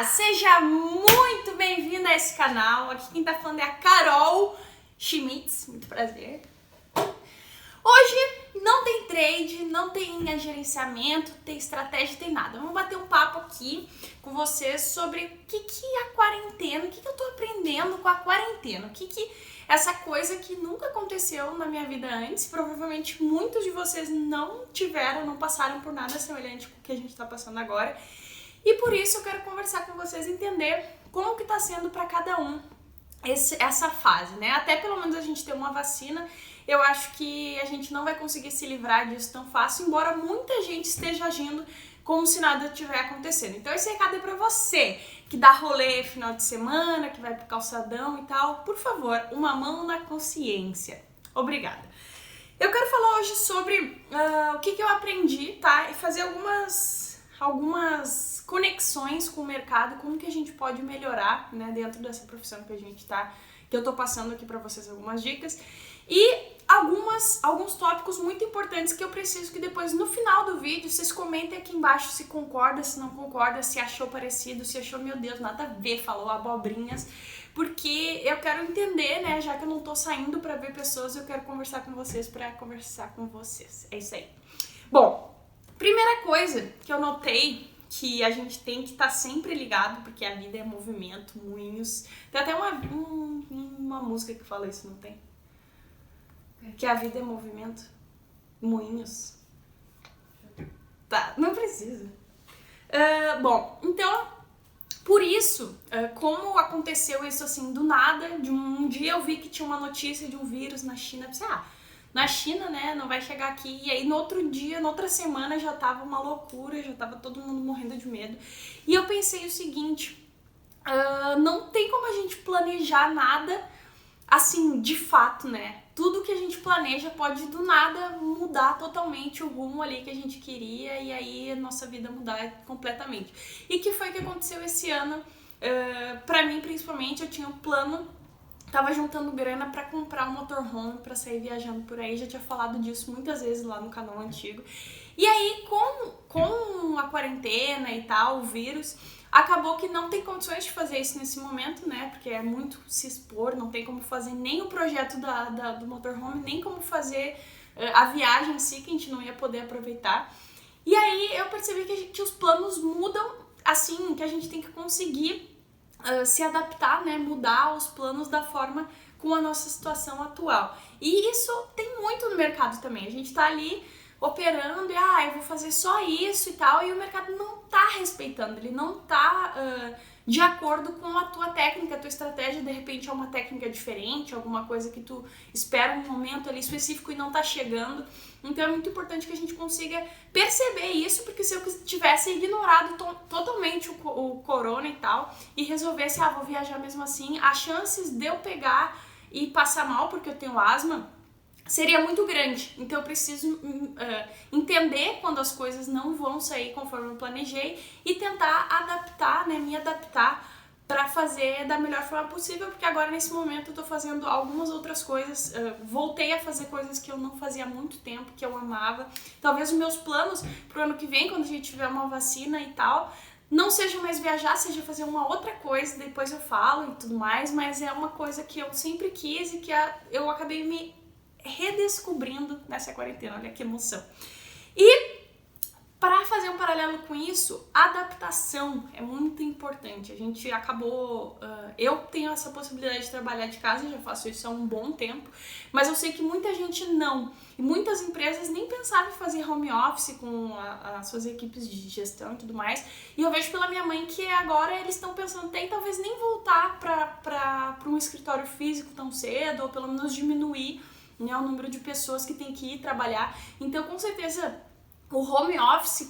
Seja muito bem-vindo a esse canal. Aqui quem tá falando é a Carol Schmitz, muito prazer. Hoje não tem trade, não tem gerenciamento, tem estratégia, tem nada. Vamos bater um papo aqui com vocês sobre o que é a quarentena, o que eu tô aprendendo com a quarentena, o que essa coisa que nunca aconteceu na minha vida antes, provavelmente muitos de vocês não tiveram, não passaram por nada semelhante com o que a gente tá passando agora. E por isso eu quero conversar com vocês, entender como que tá sendo para cada um essa fase, né? Até pelo menos a gente ter uma vacina, eu acho que a gente não vai conseguir se livrar disso tão fácil, embora muita gente esteja agindo como se nada estiver acontecendo. Então esse recado é pra você que dá rolê final de semana, que vai pro calçadão e tal. Por favor, uma mão na consciência. Obrigada. Eu quero falar hoje sobre o que eu aprendi, tá? E fazer algumas conexões com o mercado, como que a gente pode melhorar, né, dentro dessa profissão que a gente tá, que eu tô passando aqui pra vocês algumas dicas e alguns tópicos muito importantes que eu preciso que depois no final do vídeo vocês comentem aqui embaixo se concorda, se não concorda, se achou parecido, se achou, meu Deus, nada a ver, falou abobrinhas, porque eu quero entender, né, já que eu não tô saindo pra ver pessoas, eu quero conversar com vocês pra conversar com vocês, é isso aí. Bom, primeira coisa que eu notei que a gente tem que estar sempre ligado, porque a vida é movimento, moinhos. Tem até uma música que fala isso, não tem? Que a vida é movimento, moinhos. Tá, não precisa. Bom, então, por isso, como aconteceu isso assim do nada, de um dia eu vi que tinha uma notícia de um vírus na China, eu pensei, na China, né, não vai chegar aqui. E aí no outro dia, na outra semana já tava uma loucura, já tava todo mundo morrendo de medo. E eu pensei o seguinte, não tem como a gente planejar nada assim, de fato, né? Tudo que a gente planeja pode do nada mudar totalmente o rumo ali que a gente queria e aí a nossa vida mudar completamente. E que foi que aconteceu esse ano? Pra mim, principalmente, eu tinha um plano. Tava juntando grana pra comprar um motorhome pra sair viajando por aí, já tinha falado disso muitas vezes lá no canal antigo. E aí, com a quarentena e tal, o vírus, acabou que não tem condições de fazer isso nesse momento, né? Porque é muito se expor, não tem como fazer nem o projeto do motorhome, nem como fazer a viagem em si, que a gente não ia poder aproveitar. E aí eu percebi que os planos mudam, assim, que a gente tem que conseguir se adaptar, né, mudar os planos da forma com a nossa situação atual. E isso tem muito no mercado também. A gente tá ali operando e eu vou fazer só isso e tal, e o mercado não tá respeitando, ele não tá de acordo com a tua técnica, a tua estratégia, de repente é uma técnica diferente, alguma coisa que tu espera um momento ali específico e não tá chegando. Então é muito importante que a gente consiga perceber isso, porque se eu tivesse ignorado totalmente o corona e tal, e resolvesse, vou viajar mesmo assim, as chances de eu pegar e passar mal, porque eu tenho asma, seria muito grande. Então eu preciso entender quando as coisas não vão sair conforme eu planejei e tentar adaptar, né, me adaptar para fazer da melhor forma possível, porque agora nesse momento eu tô fazendo algumas outras coisas, voltei a fazer coisas que eu não fazia há muito tempo, que eu amava. Talvez os meus planos pro ano que vem, quando a gente tiver uma vacina e tal, não seja mais viajar, seja fazer uma outra coisa, depois eu falo e tudo mais, mas é uma coisa que eu sempre quis e que eu acabei me redescobrindo nessa quarentena, olha que emoção. E para fazer um paralelo com isso, a adaptação é muito importante. A gente acabou, eu tenho essa possibilidade de trabalhar de casa, já faço isso há um bom tempo, mas eu sei que muita gente não. E muitas empresas nem pensavam em fazer home office com as suas equipes de gestão e tudo mais. E eu vejo pela minha mãe que agora eles estão pensando em talvez nem voltar para um escritório físico tão cedo, ou pelo menos diminuir, né, o número de pessoas que tem que ir trabalhar. Então, com certeza, o home office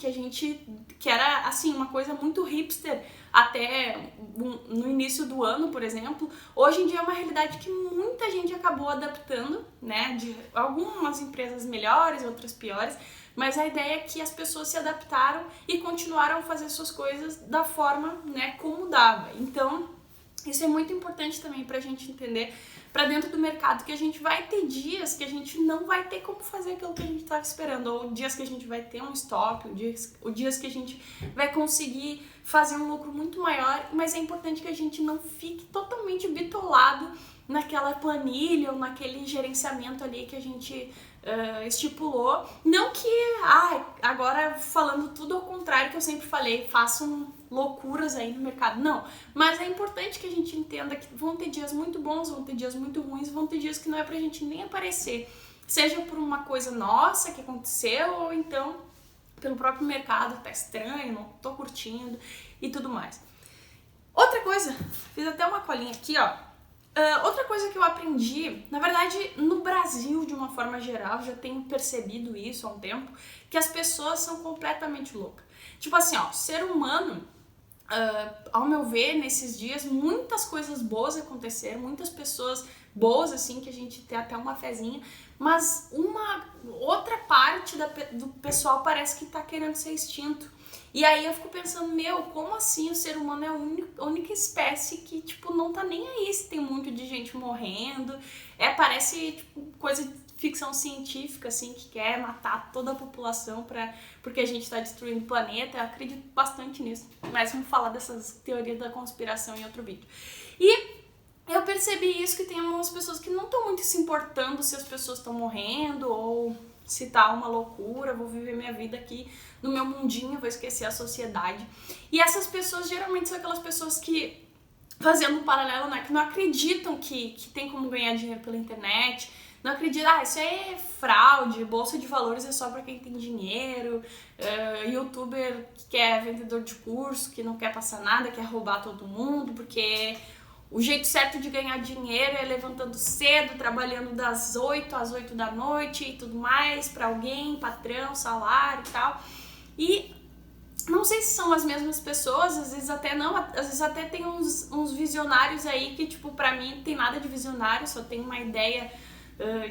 que era assim uma coisa muito hipster até no início do ano, por exemplo, hoje em dia é uma realidade que muita gente acabou adaptando, né, de algumas empresas melhores, outras piores, mas a ideia é que as pessoas se adaptaram e continuaram a fazer suas coisas da forma, né, como dava. Então, isso é muito importante também pra gente entender para dentro do mercado que a gente vai ter dias que a gente não vai ter como fazer aquilo que a gente estava esperando, ou dias que a gente vai ter um stop, ou dias que a gente vai conseguir fazer um lucro muito maior, mas é importante que a gente não fique totalmente bitolado naquela planilha ou naquele gerenciamento ali que a gente estipulou. Não que, agora falando tudo ao contrário que eu sempre falei, façam loucuras aí no mercado, não. Mas é importante que a gente entenda que vão ter dias muito bons, vão ter dias muito ruins, vão ter dias que não é pra gente nem aparecer. Seja por uma coisa nossa que aconteceu, ou então pelo próprio mercado, tá estranho, não tô curtindo e tudo mais. Outra coisa, fiz até uma colinha aqui, ó. Outra coisa que eu aprendi, na verdade, no Brasil, de uma forma geral, já tenho percebido isso há um tempo, que as pessoas são completamente loucas. Tipo assim, ó, ser humano, ao meu ver, nesses dias, muitas coisas boas aconteceram, muitas pessoas boas, assim, que a gente tem até uma fezinha, mas uma outra parte do pessoal parece que tá querendo ser extinto. E aí eu fico pensando, como assim o ser humano é a única espécie que, tipo, não tá nem aí se tem muito de gente morrendo. Parece, tipo, coisa de ficção científica, assim, que quer matar toda a população porque a gente tá destruindo o planeta. Eu acredito bastante nisso. Mas vamos falar dessas teorias da conspiração em outro vídeo. E eu percebi isso, que tem algumas pessoas que não estão muito se importando se as pessoas estão morrendo ou se tá uma loucura, vou viver minha vida aqui no meu mundinho, vou esquecer a sociedade. E essas pessoas geralmente são aquelas pessoas que, fazendo um paralelo, né, que não acreditam que tem como ganhar dinheiro pela internet, não acreditam, isso aí é fraude, bolsa de valores é só pra quem tem dinheiro, youtuber que é vendedor de curso, que não quer passar nada, quer roubar todo mundo, porque o jeito certo de ganhar dinheiro é levantando cedo, trabalhando das 8 às 8 da noite e tudo mais, pra alguém, patrão, salário e tal. E não sei se são as mesmas pessoas, às vezes até não, às vezes até tem uns visionários aí que, tipo, pra mim não tem nada de visionário, só tem uma ideia,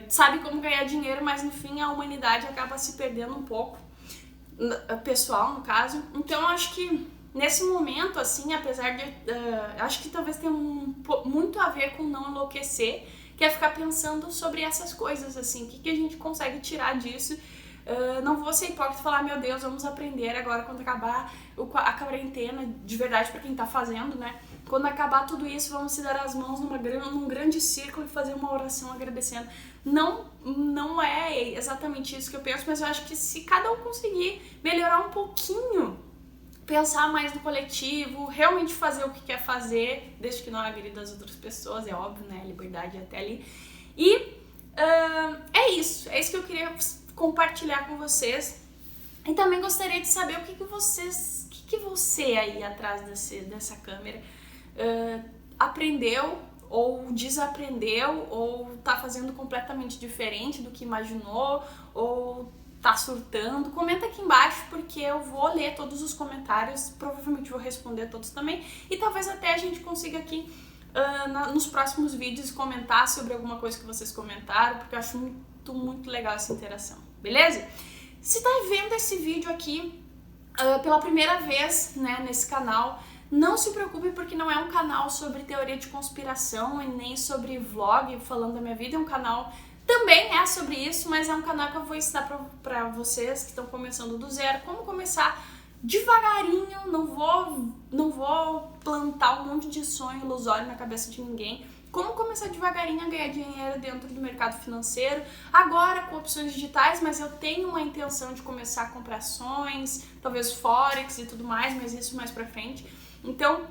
sabe como ganhar dinheiro, mas no fim a humanidade acaba se perdendo um pouco, pessoal, no caso. Então eu acho que nesse momento, assim, apesar de... acho que talvez tenha muito a ver com não enlouquecer, que é ficar pensando sobre essas coisas, assim, o que a gente consegue tirar disso. Não vou ser hipócrita e falar, meu Deus, vamos aprender agora quando acabar a quarentena, de verdade pra quem tá fazendo, né? Quando acabar tudo isso, vamos se dar as mãos num grande círculo e fazer uma oração agradecendo. Não é exatamente isso que eu penso, mas eu acho que se cada um conseguir melhorar um pouquinho, pensar mais no coletivo, realmente fazer o que quer fazer, desde que não agrida as outras pessoas, é óbvio, né? A liberdade é até ali. E é isso que eu queria compartilhar com vocês. E também gostaria de saber o que você aí atrás dessa câmera aprendeu ou desaprendeu, ou tá fazendo completamente diferente do que imaginou, ou tá surtando. Comenta aqui embaixo, porque eu vou ler todos os comentários, provavelmente vou responder todos também, e talvez até a gente consiga aqui nos próximos vídeos comentar sobre alguma coisa que vocês comentaram, porque eu acho muito legal essa interação, beleza? Se tá vendo esse vídeo aqui pela primeira vez, né, nesse canal, não se preocupe, porque não é um canal sobre teoria de conspiração e nem sobre vlog falando da minha vida, é um canal... Também é sobre isso, mas é um canal que eu vou ensinar pra vocês que estão começando do zero, como começar devagarinho, não vou plantar um monte de sonho ilusório na cabeça de ninguém, como começar devagarinho a ganhar dinheiro dentro do mercado financeiro, agora com opções digitais, mas eu tenho uma intenção de começar a comprar ações, talvez Forex e tudo mais, mas isso mais pra frente. Então,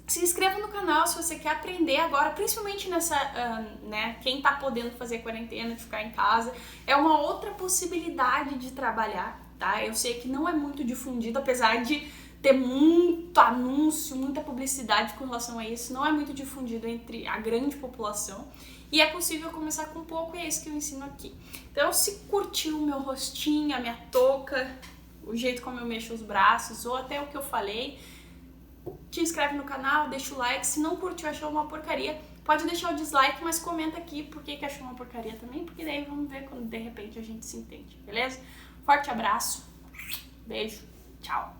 se inscreva no canal se você quer aprender agora, principalmente nessa, né, quem tá podendo fazer quarentena, de ficar em casa, é uma outra possibilidade de trabalhar, tá? Eu sei que não é muito difundido, apesar de ter muito anúncio, muita publicidade com relação a isso, não é muito difundido entre a grande população, e é possível começar com pouco, e é isso que eu ensino aqui. Então, se curtiu o meu rostinho, a minha touca, o jeito como eu mexo os braços, ou até o que eu falei, te inscreve no canal, deixa o like. Se não curtiu, achou uma porcaria, pode deixar o dislike, mas comenta aqui por que achou uma porcaria também, porque daí vamos ver quando de repente a gente se entende, beleza? Forte abraço, beijo, tchau!